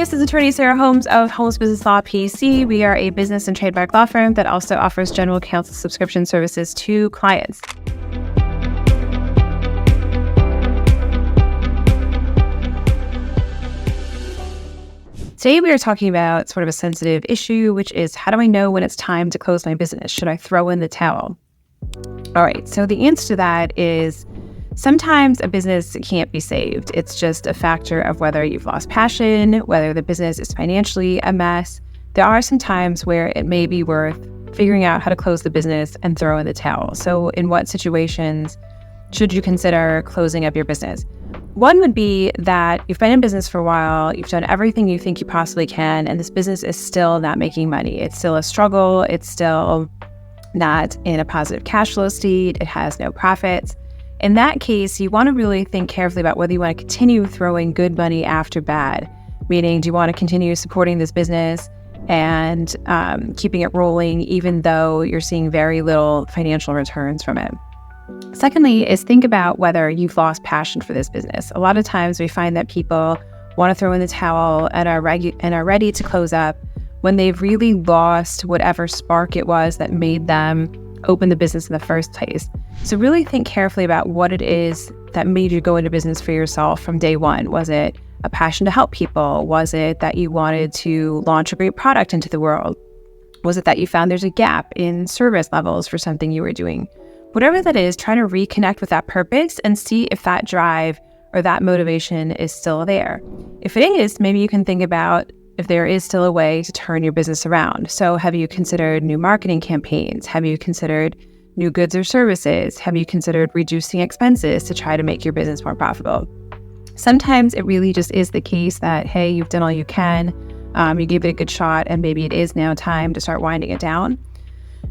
this is attorney Sarah Holmes of Holmes Business Law PC. We are a business and trademark law firm that also offers general counsel subscription services to clients. Today, we are talking about sort of a sensitive issue, which is how do I know when it's time to close my business? Should I throw in the towel? All right, so the answer to that is sometimes a business can't be saved. It's just a factor of whether you've lost passion, whether the business is financially a mess. There are some times where it may be worth figuring out how to close the business and throw in the towel. So in what situations should you consider closing up your business? One would be that you've been in business for a while, you've done everything you think you possibly can, and this business is still not making money. It's still a struggle. It's still not in a positive cash flow state. It has no profits. In that case, you want to really think carefully about whether you want to continue throwing good money after bad, meaning do you want to continue supporting this business and keeping it rolling even though you're seeing very little financial returns from it. Secondly is think about whether you've lost passion for this business. A lot of times we find that people want to throw in the towel and are ready to close up when they've really lost whatever spark it was that made them open the business in the first place. So really think carefully about what it is that made you go into business for yourself from day one. Was it a passion to help people? Was it that you wanted to launch a great product into the world? Was it that you found there's a gap in service levels for something you were doing? Whatever that is, try to reconnect with that purpose and see if that drive or that motivation is still there. If it is, maybe you can think about if there is still a way to turn your business around. So have you considered new marketing campaigns? Have you considered new goods or services? Have you considered reducing expenses to try to make your business more profitable? Sometimes it really just is the case that, hey, you've done all you can, you gave it a good shot, and maybe it is now time to start winding it down.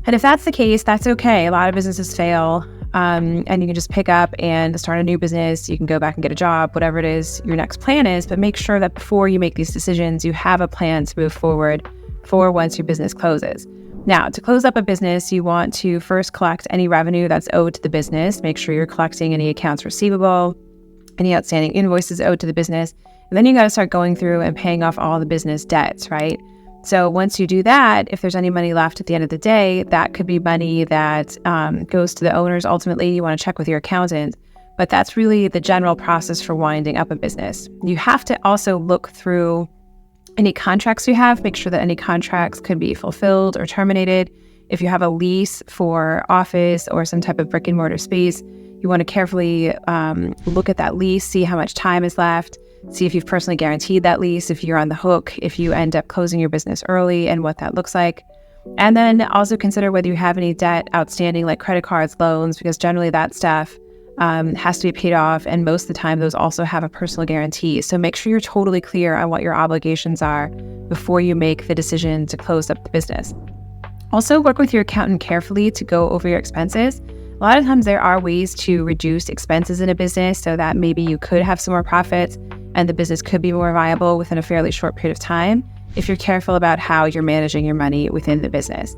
And if that's the case, that's okay. A lot of businesses fail, and you can just pick up and start a new business. You can go back and get a job, whatever it is your next plan is, but make sure that before you make these decisions, you have a plan to move forward for once your business closes. Now, to close up a business, you want to first collect any revenue that's owed to the business. Make sure you're collecting any accounts receivable, any outstanding invoices owed to the business. And then you got to start going through and paying off all the business debts, right? So once you do that, if there's any money left at the end of the day, that could be money that goes to the owners. Ultimately, you want to check with your accountant, but that's really the general process for winding up a business. You have to also look through any contracts you have, make sure that any contracts could be fulfilled or terminated. If you have a lease for office or some type of brick and mortar space, you want to carefully look at that lease, see how much time is left, see if you've personally guaranteed that lease, if you're on the hook, if you end up closing your business early and what that looks like. And then also consider whether you have any debt outstanding like credit cards, loans, because generally that stuff has to be paid off. And most of the time, those also have a personal guarantee. So make sure you're totally clear on what your obligations are before you make the decision to close up the business. Also, work with your accountant carefully to go over your expenses. A lot of times there are ways to reduce expenses in a business so that maybe you could have some more profits and the business could be more viable within a fairly short period of time if you're careful about how you're managing your money within the business.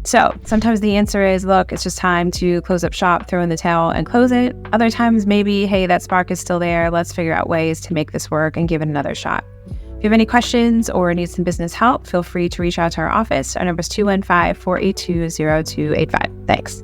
So sometimes the answer is, look, it's just time to close up shop, throw in the towel and close it. Other times, maybe, hey, that spark is still there. Let's figure out ways to make this work and give it another shot. If you have any questions or need some business help, feel free to reach out to our office. Our number is 215-482-0285. Thanks.